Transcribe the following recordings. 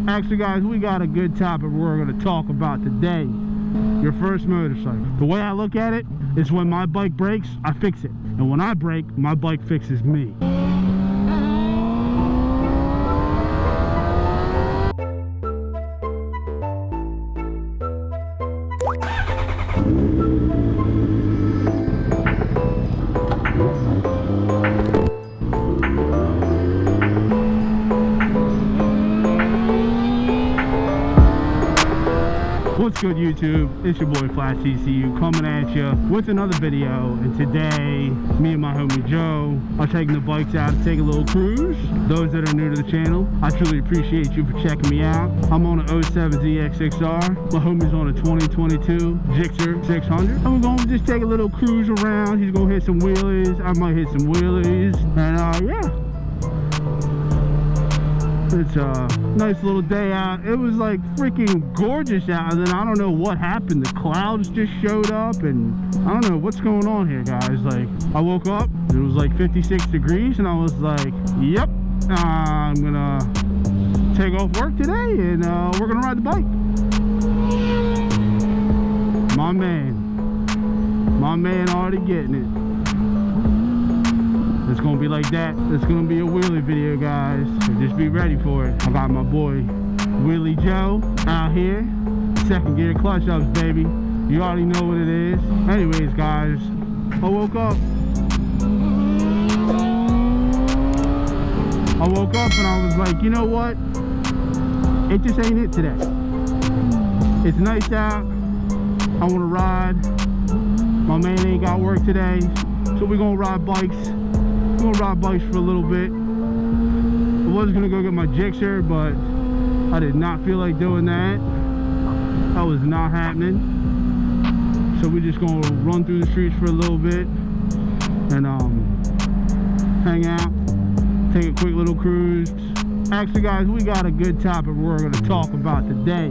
Actually, guys, we got a good topic we're going to talk about today. Your first motorcycle. The way I look at it is when my bike breaks, I fix it. And when I break, my bike fixes me. What's good, YouTube? It's your boy Flash TCU coming at you with another video, and today me and my homie Joe are taking the bikes out to take a little cruise. Those that are new to the channel, I truly appreciate you for checking me out. I'm on an 07 ZX6R, my homie's on a 2022 GSX-R600, and we're gonna just take a little cruise around. He's gonna hit some wheelies, I might hit some wheelies, and yeah, it's a nice little day out. It was like freaking gorgeous out, and then I don't know what happened. The clouds just showed up, and I don't know what's going on here, guys. Like, I woke up, it was like 56 degrees, and I was like, yep, I'm gonna take off work today, and we're gonna ride the bike. My man already getting it. It's gonna be like that. It's gonna be a wheelie video, guys, so just be ready for it. I got my boy Wheelie Joe out here, second gear clutch ups, baby. You already know what it is. Anyways, guys, I woke up and I was like, you know what, it just ain't it today. It's nice out, I want to ride. My man ain't got work today, so we're gonna ride bikes. We're gonna ride bikes for a little bit. I was gonna go get my Gixxer, but I did not feel like doing that. That was not happening. So we're just gonna run through the streets for a little bit and hang out, take a quick little cruise. Actually, guys, we got a good topic we're gonna talk about today.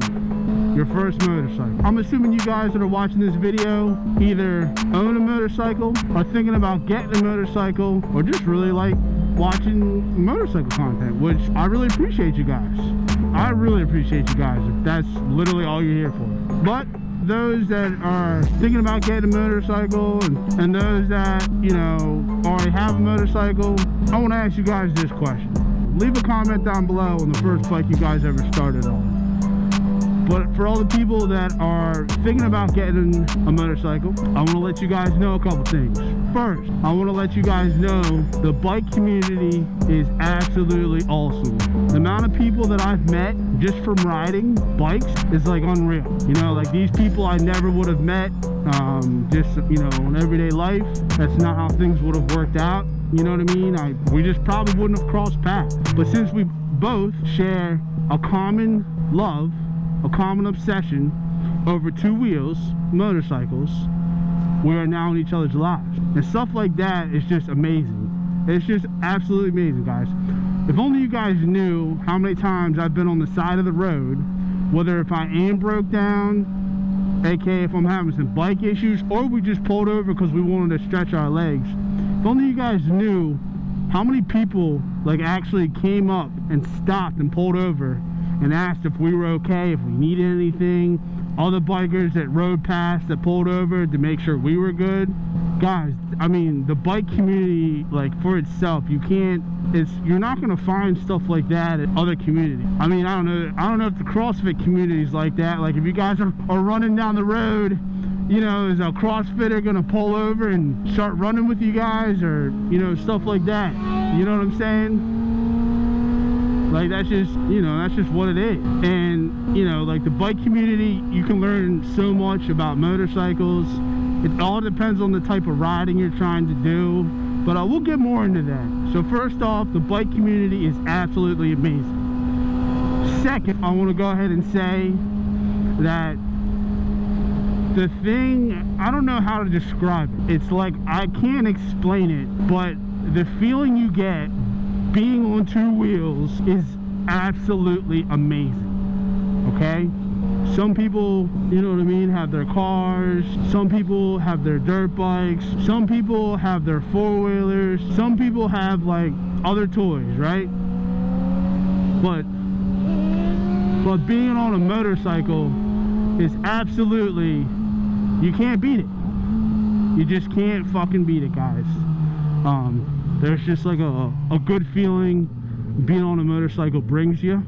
Your first motorcycle. I'm assuming you guys that are watching this video either own a motorcycle, are thinking about getting a motorcycle, or just really like watching motorcycle content, which I really appreciate you guys. I really appreciate you guys if that's literally all you're here for. But those that are thinking about getting a motorcycle, and those that, you know, already have a motorcycle, I want to ask you guys this question. Leave a comment down below on the first bike you guys ever started on. But for all the people that are thinking about getting a motorcycle, I want to let you guys know a couple things. First, I want to let you guys know the bike community is absolutely awesome. The amount of people that I've met just from riding bikes is like unreal. You know, like these people I never would have met just, you know, in everyday life. That's not how things would have worked out. You know what I mean? We just probably wouldn't have crossed paths. But since we both share a common love, a common obsession over two wheels, motorcycles, we are now in each other's lives. And stuff like that is just amazing. It's just absolutely amazing, guys. If only you guys knew how many times I've been on the side of the road, whether if I am broke down, aka if I'm having some bike issues, or we just pulled over because we wanted to stretch our legs. If only you guys knew how many people like actually came up and stopped and pulled over and asked if we were okay, if we needed anything. Other bikers that rode past, that pulled over to make sure we were good. Guys, I mean, the bike community, like, for itself, you're not gonna find stuff like that in other communities. I mean, I don't know if the CrossFit community is like that. Like, if you guys are running down the road, you know, is a CrossFitter gonna pull over and start running with you guys, or, you know, stuff like that? You know what I'm saying? Like, that's just, you know, that's just what it is. And, you know, like the bike community, you can learn so much about motorcycles. It all depends on the type of riding you're trying to do, but we'll get more into that. So first off, the bike community is absolutely amazing. Second, I want to go ahead and say that the thing, I don't know how to describe it. It's like, I can't explain it, but the feeling you get being on two wheels is absolutely amazing. Okay, some people, you know what I mean, have their cars, some people have their dirt bikes, some people have their four-wheelers, some people have like other toys, right? But But being on a motorcycle is absolutely, you can't beat it. You just can't fucking beat it, guys. There's just like a good feeling being on a motorcycle brings you.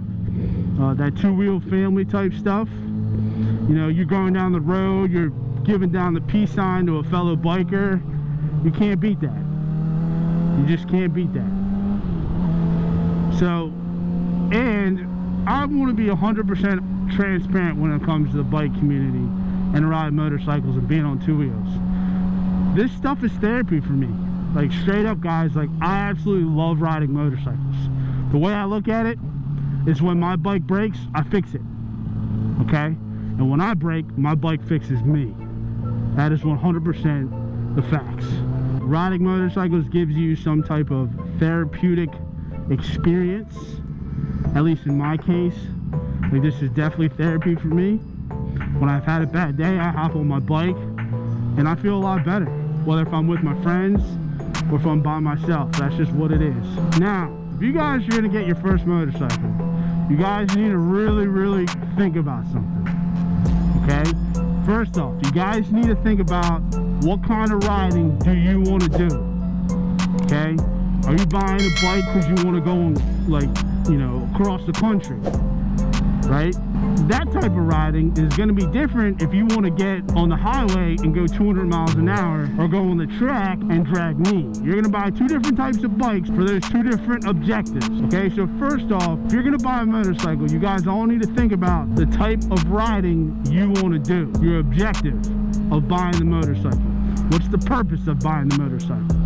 That two-wheel family type stuff. You know, you're going down the road, you're giving down the peace sign to a fellow biker. You can't beat that. You just can't beat that. So, and I want to be 100% transparent when it comes to the bike community and riding motorcycles and being on two wheels. This stuff is therapy for me. Like, straight up, guys, like, I absolutely love riding motorcycles. The way I look at it is when my bike breaks, I fix it. Okay? And when I break, my bike fixes me. That is 100% the facts. Riding motorcycles gives you some type of therapeutic experience, at least in my case. Like, this is definitely therapy for me. When I've had a bad day, I hop on my bike and I feel a lot better, whether if I'm with my friends or if I'm by myself. That's just what it is. Now, if you guys are gonna get your first motorcycle, you guys need to really think about something. Okay? First off, you guys need to think about what kind of riding do you want to do. Okay? Are you buying a bike because you want to go, like, you know, across the country? Right? That type of riding is going to be different if you want to get on the highway and go 200 miles an hour, or go on the track and drag me. You're going to buy two different types of bikes for those two different objectives. Okay, so first off, if you're going to buy a motorcycle, you guys all need to think about the type of riding you want to do. Your objective of buying the motorcycle. What's the purpose of buying the motorcycle?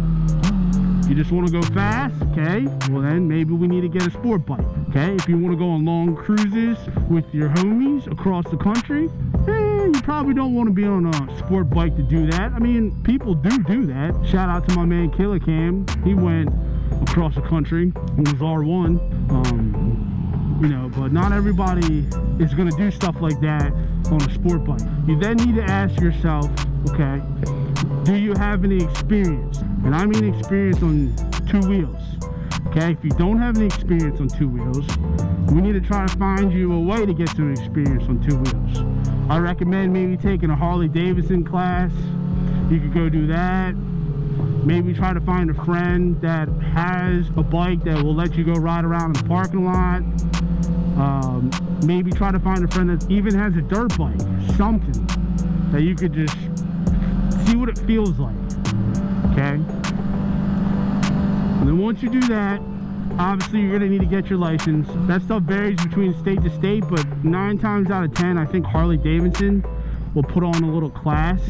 You just want to go fast, okay? Well, then maybe we need to get a sport bike, okay? If you want to go on long cruises with your homies across the country, you probably don't want to be on a sport bike to do that. I mean, people do that. Shout out to my man Killer Cam. He went across the country on his R1. You know, but not everybody is going to do stuff like that on a sport bike. You then need to ask yourself, okay, do you have any experience? And I mean experience on two wheels. Okay, if you don't have any experience on two wheels, we need to try to find you a way to get some experience on two wheels. I recommend maybe taking a Harley Davidson class. You could go do that. Maybe try to find a friend that has a bike that will let you go ride around in the parking lot. Maybe try to find a friend that even has a dirt bike, something that you could just see what it feels like. Okay? And then once you do that, obviously you're going to need to get your license. That stuff varies between state to state, but 9 times out of 10, I think Harley Davidson will put on a little class,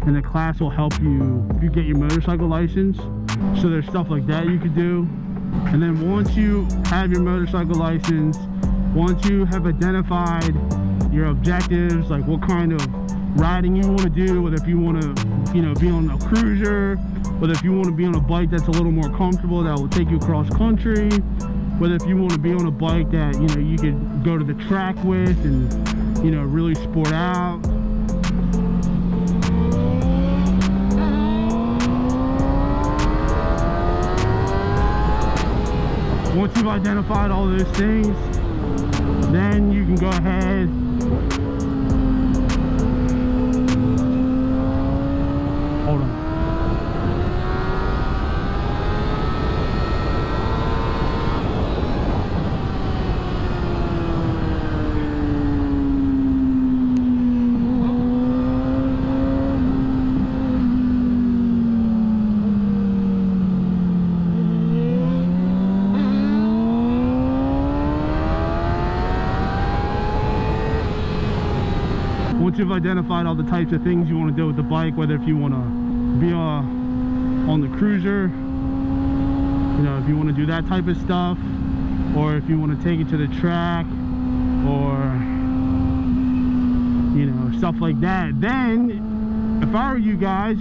and the class will help you get your motorcycle license. So there's stuff like that you could do. And then once you have your motorcycle license, once you have identified your objectives, like what kind of riding you want to do, whether if you want to, you know, be on a cruiser, whether if you want to be on a bike that's a little more comfortable that will take you across country, whether if you want to be on a bike that, you know, you could go to the track with and, you know, really sport out. Once you've identified all those things, then you can go ahead once you've identified all the types of things you want to do with the bike, whether if you want to be on the cruiser, you know, if you want to do that type of stuff, or if you want to take it to the track, or, you know, stuff like that, then if I were you guys,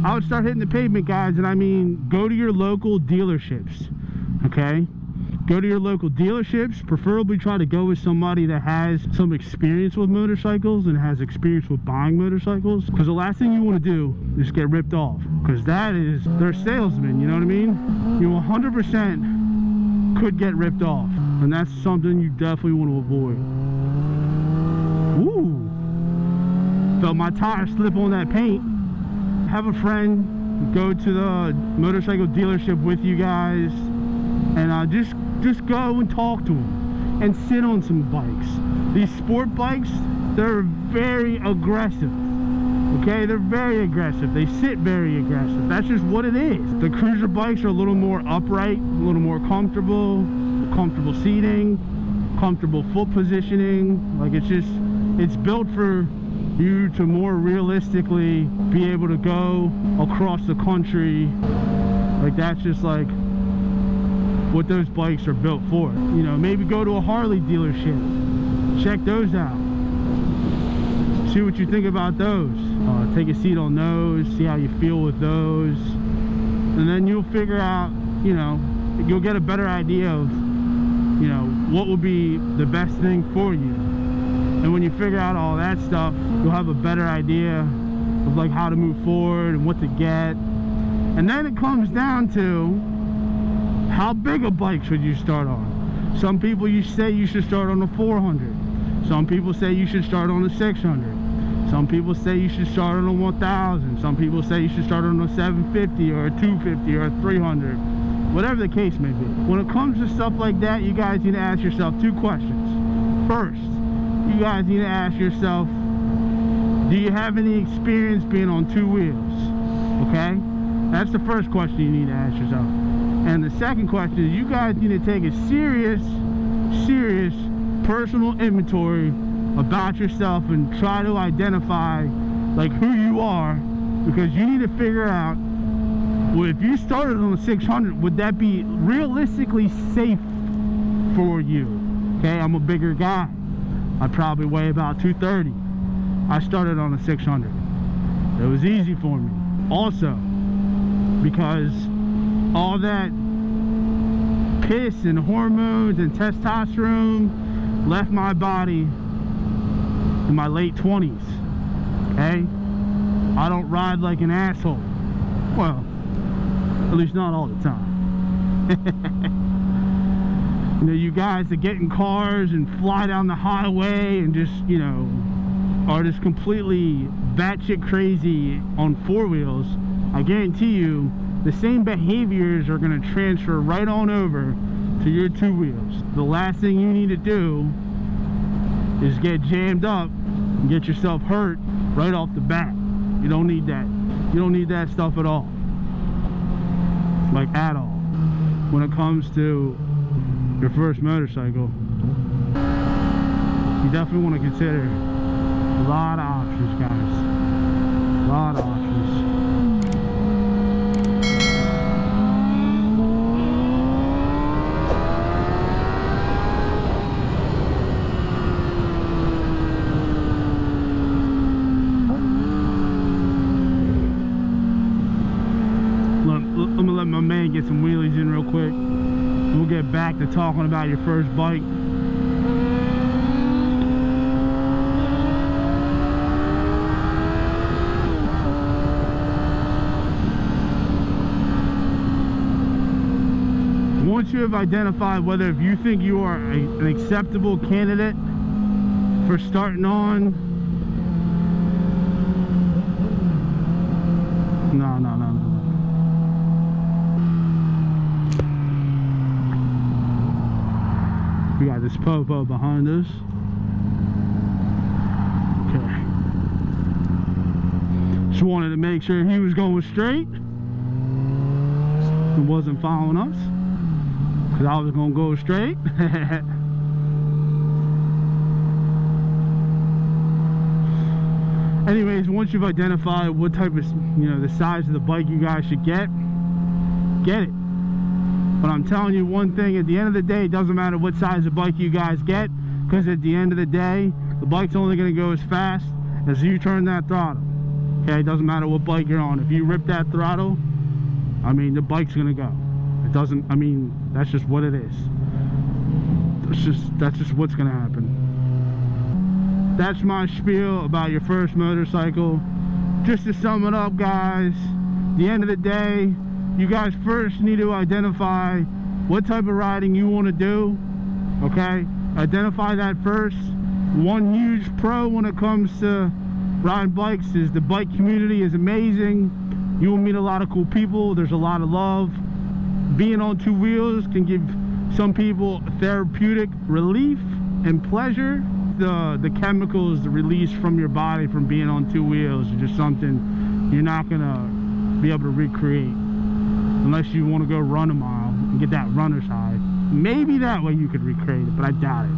I would start hitting the pavement, guys. And I mean, go to your local dealerships. Okay, go to your local dealerships. Preferably try to go with somebody that has some experience with motorcycles and has experience with buying motorcycles, because the last thing you want to do is get ripped off, because that is, they're salesmen, you know what I mean? You 100% could get ripped off, and that's something you definitely want to avoid. Ooh, felt my tire slip on that paint. Have a friend go to the motorcycle dealership with you guys, and just go and talk to them and sit on some bikes. These sport bikes, they're very aggressive. Okay, they're very aggressive. They sit very aggressive. That's just what it is. The cruiser bikes are a little more upright, a little more comfortable seating, comfortable foot positioning. Like, it's built for you to more realistically be able to go across the country. Like, that's just like what those bikes are built for. You know, maybe go to a Harley dealership, check those out, see what you think about those. Take a seat on those, see how you feel with those, and then you'll figure out, you know, you'll get a better idea of, you know, what will be the best thing for you. And when you figure out all that stuff, you'll have a better idea of like how to move forward and what to get. And then it comes down to how big a bike should you start on. Some people say you should start on a 400. Some people say you should start on a 600. Some people say you should start on a 1000. Some people say you should start on a 750 or a 250 or a 300. Whatever the case may be. When it comes to stuff like that, you guys need to ask yourself two questions. First, you guys need to ask yourself, do you have any experience being on two wheels? Okay? That's the first question you need to ask yourself. And the second question is, you guys need to take a serious personal inventory about yourself and try to identify like who you are, because you need to figure out, well, if you started on a 600, would that be realistically safe for you? Okay, I'm a bigger guy. I probably weigh about 230. I started on a 600. It was easy for me. Also, because all that piss and hormones and testosterone left my body in my late 20s. Okay, I don't ride like an asshole. Well, at least not all the time. You know, you guys that get in cars and fly down the highway and just, you know, are just completely batshit crazy on four wheels, I guarantee you the same behaviors are going to transfer right on over to your two wheels. The last thing you need to do is get jammed up and get yourself hurt right off the bat. You don't need that. You don't need that stuff at all. Like, at all. When it comes to your first motorcycle, you definitely want to consider a lot of options, guys. A lot of options. I'm gonna let my man get some wheelies in real quick, and we'll get back to talking about your first bike. Once you have identified whether if you think you are an acceptable candidate for starting on, no. We got this popo behind us. Okay. Just wanted to make sure he was going straight and wasn't following us, because I was going to go straight. Anyways, once you've identified what type of, you know, the size of the bike you guys should get it. But I'm telling you one thing, at the end of the day, it doesn't matter what size of bike you guys get, because at the end of the day, the bike's only going to go as fast as you turn that throttle. Okay, it doesn't matter what bike you're on. If you rip that throttle, I mean, the bike's going to go. It doesn't, I mean, that's just what it is. That's just what's going to happen. That's my spiel about your first motorcycle. Just to sum it up, guys, at the end of the day, you guys first need to identify what type of riding you want to do. Okay, identify that first. One huge pro when it comes to riding bikes is the bike community is amazing. You will meet a lot of cool people. There's a lot of love. Being on two wheels can give some people therapeutic relief and pleasure. The chemicals released from your body from being on two wheels are just something you're not gonna be able to recreate unless you want to go run a mile and get that runner's high. Maybe that way you could recreate it, but I doubt it.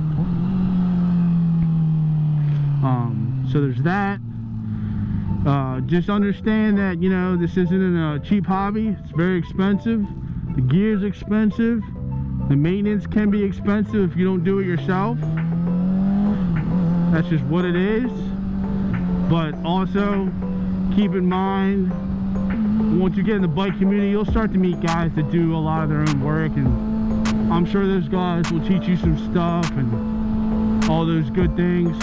So there's that. Just understand that, you know, this isn't a cheap hobby. It's very expensive. The gear's expensive. The maintenance can be expensive if you don't do it yourself. That's just what it is. But also keep in mind, once you get in the bike community, you'll start to meet guys that do a lot of their own work, and I'm sure those guys will teach you some stuff and all those good things.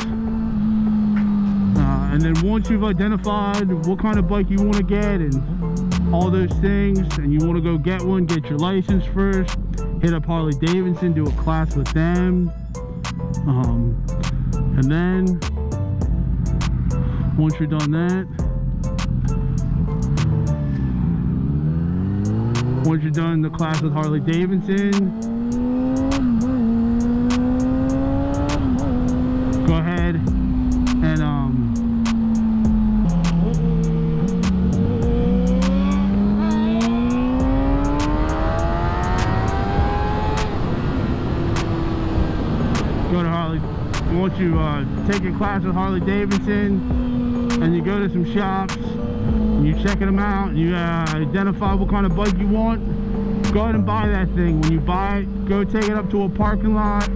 And then once you've identified what kind of bike you want to get and all those things, and you want to go get one, get your license first, hit up Harley Davidson, do a class with them. And then once you're done that, once you're done the class with Harley Davidson, go ahead and go to Harley. Once you take your class with Harley Davidson and you go to some shops and you're checking them out and you identify what kind of bike you want, go ahead and buy that thing. When you buy it, go take it up to a parking lot,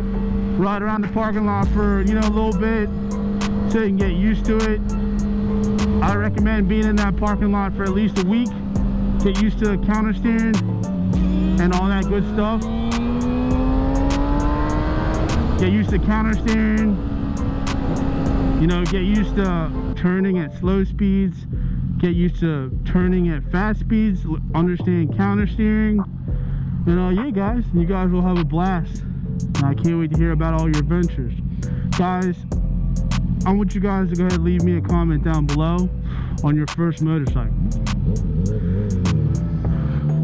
ride around the parking lot for, you know, a little bit so you can get used to it. I recommend being in that parking lot for at least a week. Get used to counter steering and all that good stuff. Get used to counter steering, you know, get used to turning at slow speeds, get used to turning at fast speeds, understand counter steering. And yeah guys, you guys will have a blast. And I can't wait to hear about all your adventures. Guys, I want you guys to go ahead and leave me a comment down below on your first motorcycle.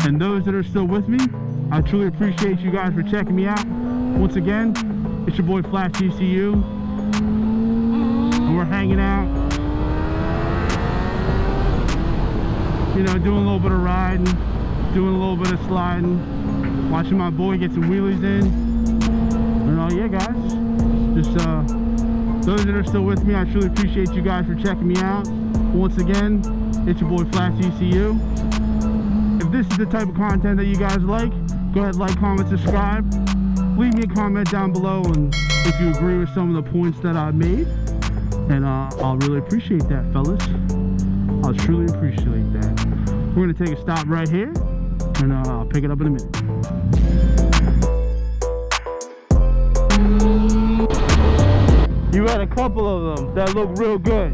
And those that are still with me, I truly appreciate you guys for checking me out. Once again, it's your boy Flash ECU, and we're hanging out, you know, doing a little bit of riding, doing a little bit of sliding, watching my boy get some wheelies in. And yeah guys, just those that are still with me, I truly appreciate you guys for checking me out. Once again, it's your boy Flash ECU. If this is the type of content that you guys like, go ahead, like, comment, subscribe. Leave me a comment down below and if you agree with some of the points that I made, and I'll really appreciate that, fellas. I'll truly appreciate that. We're gonna take a stop right here, and I'll pick it up in a minute. You had a couple of them that look real good.